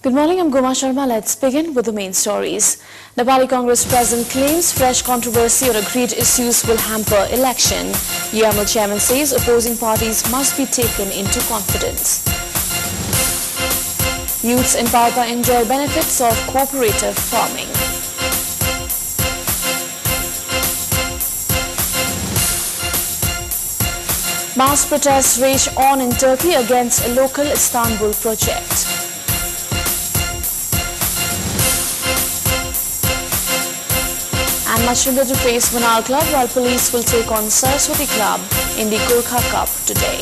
Good morning, I'm Goma Sharma. Let's begin with the main stories. Nepali Congress President claims fresh controversy on agreed issues will hamper election. UML Chairman says opposing parties must be taken into confidence. Youths in Palpa enjoy benefits of cooperative farming. Mass protests rage on in Turkey against a local Istanbul project. And Machinda to face Vinar Club while police will take on Saraswati Club in the Gorkha Cup today.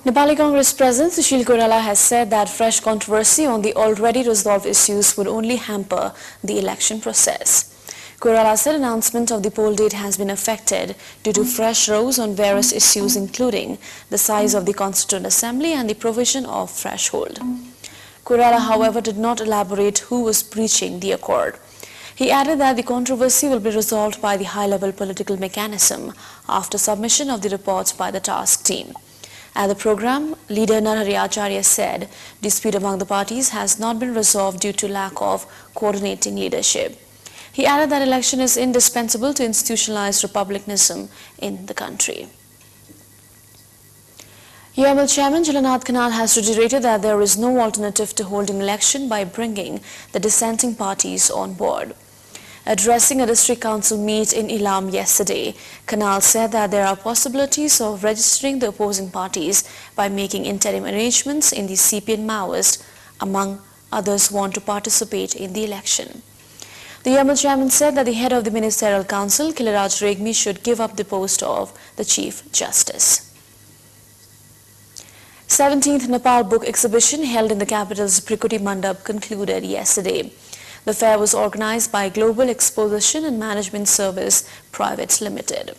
Nepali Congress President Sushil Koirala has said that fresh controversy on the already resolved issues would only hamper the election process. Koirala said announcement of the poll date has been affected due to fresh rows on various issues including the size of the Constituent Assembly and the provision of threshold. Koirala, however, did not elaborate who was breaching the accord. He added that the controversy will be resolved by the high-level political mechanism after submission of the report by the task team. At the program, leader Narhari Acharya said dispute among the parties has not been resolved due to lack of coordinating leadership. He added that election is indispensable to institutionalize republicanism in the country. UML Chairman Jhalanath Khanal has reiterated that there is no alternative to holding election by bringing the dissenting parties on board. Addressing a district council meet in Ilam yesterday, Khanal said that there are possibilities of registering the opposing parties by making interim arrangements in the CP and Maoist, among others want to participate in the election. The UML chairman said that the head of the Ministerial Council, Kiliraj Regmi, should give up the post of the Chief Justice. 17th Nepal Book Exhibition held in the capital's Prikuti Mandap concluded yesterday. The fair was organized by Global Exposition and Management Service Private Limited.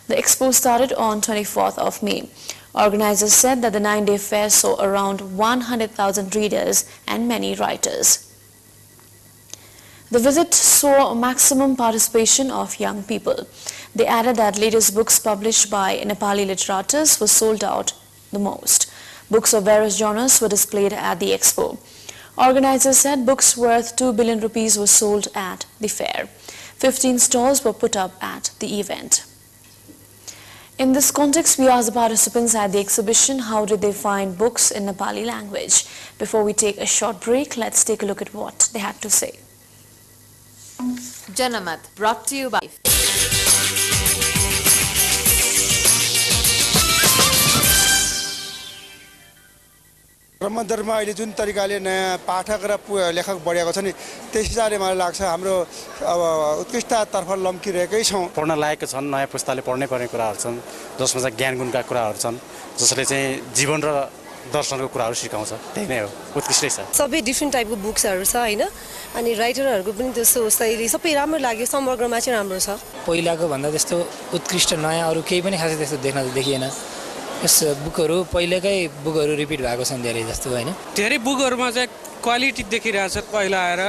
The expo started on 24th of May. Organizers said that the 9-day fair saw around 100,000 readers and many writers. The visit saw maximum participation of young people. They added that latest books published by Nepali literators were sold out the most. Books of various genres were displayed at the expo. Organizers said books worth 2 billion rupees were sold at the fair. 15 stalls were put up at the event. In this context, we asked the participants at the exhibition how did they find books in Nepali language. Before we take a short break, let's take a look at what they had to say. Janamat, brought to you by ब्रह्मदर्मा अहिले जुन तरिकाले नयाँ पाठक र लेखक बढेको छ नि त्यस हिसाबले मलाई लाग्छ हाम्रो अब उत्कृष्टतातर्फ लम्किरहेकै छौं पढ्न लायक छन् नयाँ पुस्ताले पढ्नै पर्ने कुराहरु छन् जसमा चाहिँ ज्ञान गुणका कुराहरु छन् जसले चाहिँ जीवन र दर्शनको कुराहरु सिकाउँछ त्यही नै हो उत्कृष्टै छ सबै डिफरेंट टाइपको बुक्सहरु छ हैन अनि राइटरहरुको पनि त्यस्तो शैली सबै राम्रो लाग्यो समग्रमा चाहिँ राम्रो छ पहिलाको भन्दा त्यस्तो उत्कृष्ट नयाँ अरु केही पनि खासै त्यस्तो देख्न देखिएन यस बुकहरु पहिलेकै बुकहरु रिपिट भएको छन् धेरै जस्तो हैन धेरै बुकहरुमा चाहिँ क्वालिटी देखिरहेछ पहिला आएर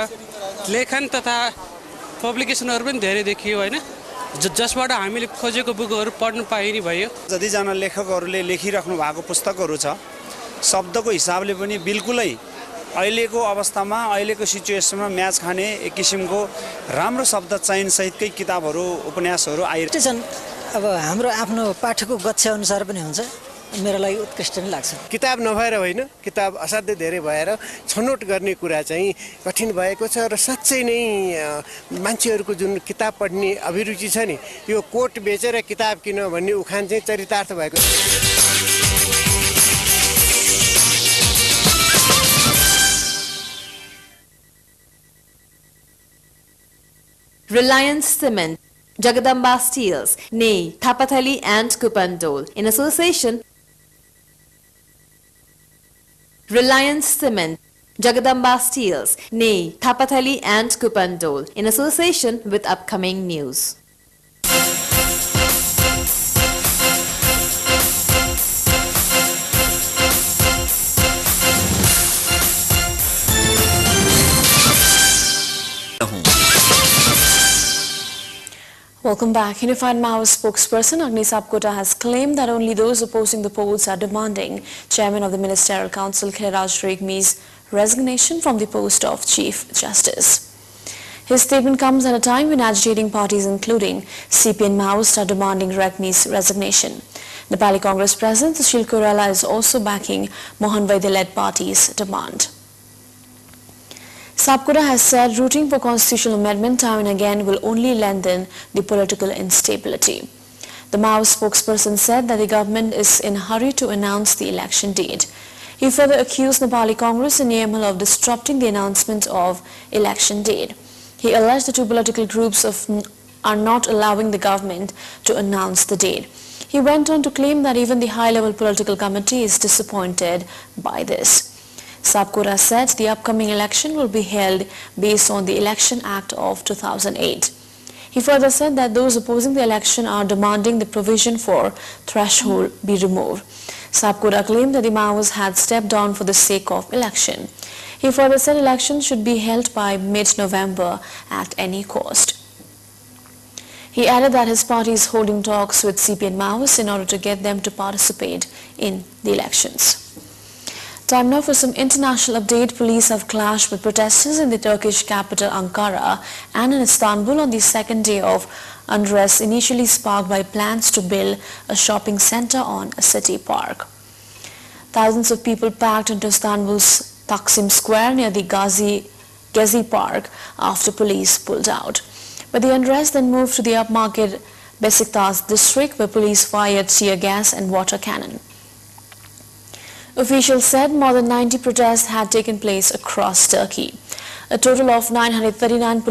लेखन तथा पब्लिकेसनहरु पनि धेरै देखियो हैन जसबाट हामीले खोजेको बुकहरु पढ्न पाइने भयो जति जना लेखकहरुले लेखिराख्नु भएको पुस्तकहरु छ शब्दको हिसाबले पनि बिल्कुलै अहिलेको अवस्थामा अहिलेको सिचुएसनमा म्याच खाने एक किसिमको राम्रो शब्द चयन सहितकै किताबहरु उपन्यासहरु आइरहेछन् अब हाम्रो आफ्नो पाठकको गच्छा अनुसार पनि हुन्छ मेरो लागि उत्कृष्ट नै लाग्छ किताब नभएर होइन किताब असाध्यै धेरै भएर छनौट गर्ने कुरा चाहिँ कठिन भएको छ र साच्चै नै मान्छेहरुको जुन किताब पढ्ने अभिरुचि छ नि यो कोट बेचेर किताब किन भन्ने उखान चाहिँ चरितार्थ भएको छ Reliance Cement, Jagadamba Steels, Ney, Thapathali and Kupandol in association. Reliance Cement, Jagadamba Steels, Ney, Thapathali and Kupandol in association with upcoming news. Welcome back. Unified Maoist spokesperson Agni Sapkota has claimed that only those opposing the polls are demanding Chairman of the Ministerial Council Khairaj Regmi's resignation from the post of Chief Justice. His statement comes at a time when agitating parties including CP and Maoist are demanding Regmi's resignation. Nepali Congress President Sushil Koirala is also backing Mohan Vaidya-led party's demand. Sapkota has said rooting for constitutional amendment time and again will only lengthen the political instability. The Maoist spokesperson said that the government is in a hurry to announce the election date. He further accused Nepali Congress and AML of disrupting the announcement of election date. He alleged the two political groups are not allowing the government to announce the date. He went on to claim that even the high-level political committee is disappointed by this. Sapkota said the upcoming election will be held based on the Election Act of 2008. He further said that those opposing the election are demanding the provision for threshold be removed. Sapkota claimed that the Maoists had stepped down for the sake of election. He further said elections should be held by mid-November at any cost. He added that his party is holding talks with CP and Maoists in order to get them to participate in the elections. Time now for some international update. Police have clashed with protesters in the Turkish capital Ankara and in Istanbul on the second day of unrest initially sparked by plans to build a shopping center on a city park. Thousands of people packed into Istanbul's Taksim Square near the Gezi Park after police pulled out. But the unrest then moved to the upmarket Besiktas district where police fired tear gas and water cannon. Officials said more than 90 protests had taken place across Turkey. A total of 939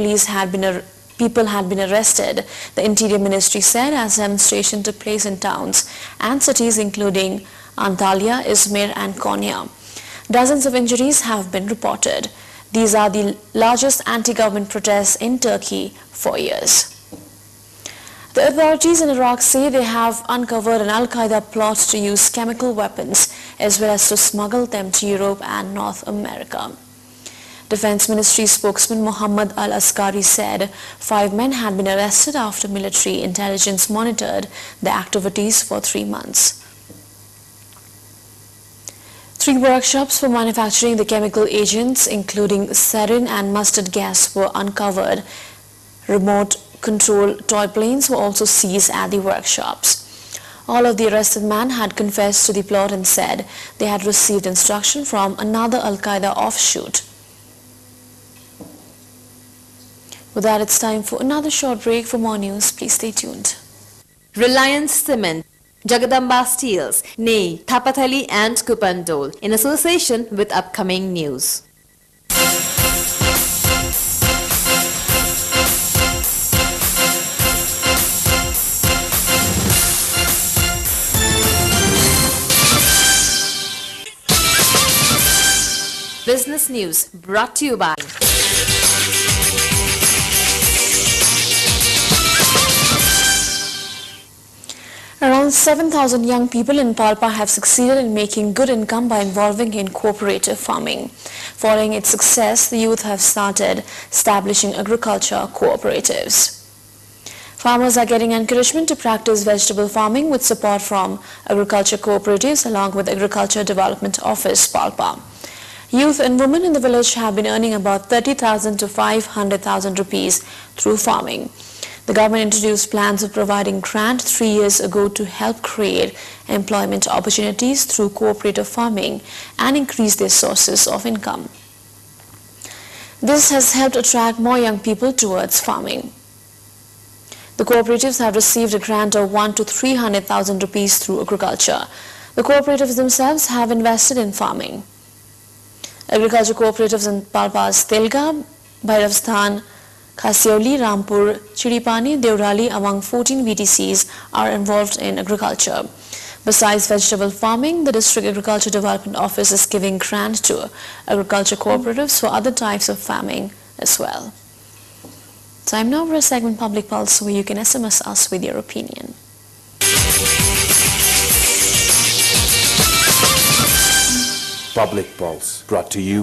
people had been arrested, the Interior Ministry said, as demonstrations took place in towns and cities including Antalya, Izmir and Konya. Dozens of injuries have been reported. These are the largest anti-government protests in Turkey for years. The authorities in Iraq say they have uncovered an Al-Qaeda plot to use chemical weapons as well as to smuggle them to Europe and North America. Defense Ministry spokesman Muhammad Al-Askari said 5 men had been arrested after military intelligence monitored the activities for 3 months. 3 workshops for manufacturing the chemical agents, including sarin and mustard gas, were uncovered. Remote control toy planes were also seized at the workshops. All of the arrested men had confessed to the plot and said they had received instruction from another Al-Qaeda offshoot. With that, it's time for another short break. For more news, please stay tuned. Reliance Cement, Jagadamba Steels, Ney, Thapathali and Kupandol in association with upcoming news. Business news brought to you by Around 7,000 young people in Palpa have succeeded in making good income by involving in cooperative farming. Following its success, the youth have started establishing agriculture cooperatives. Farmers are getting encouragement to practice vegetable farming with support from agriculture cooperatives along with Agriculture Development Office Palpa. Youth and women in the village have been earning about 30,000 to 500,000 rupees through farming. The government introduced plans of providing grant 3 years ago to help create employment opportunities through cooperative farming and increase their sources of income. This has helped attract more young people towards farming. The cooperatives have received a grant of 1 to 300,000 rupees through agriculture. The cooperatives themselves have invested in farming. Agriculture cooperatives in Palpa's Telga, Bhairavsthan, Khasioli, Rampur, Chiripani, Deurali among 14 VTCs are involved in agriculture. Besides vegetable farming, the District Agriculture Development Office is giving grant to agriculture cooperatives for other types of farming as well. Time now for a segment Public Pulse where you can SMS us with your opinion. Public Pulse brought to you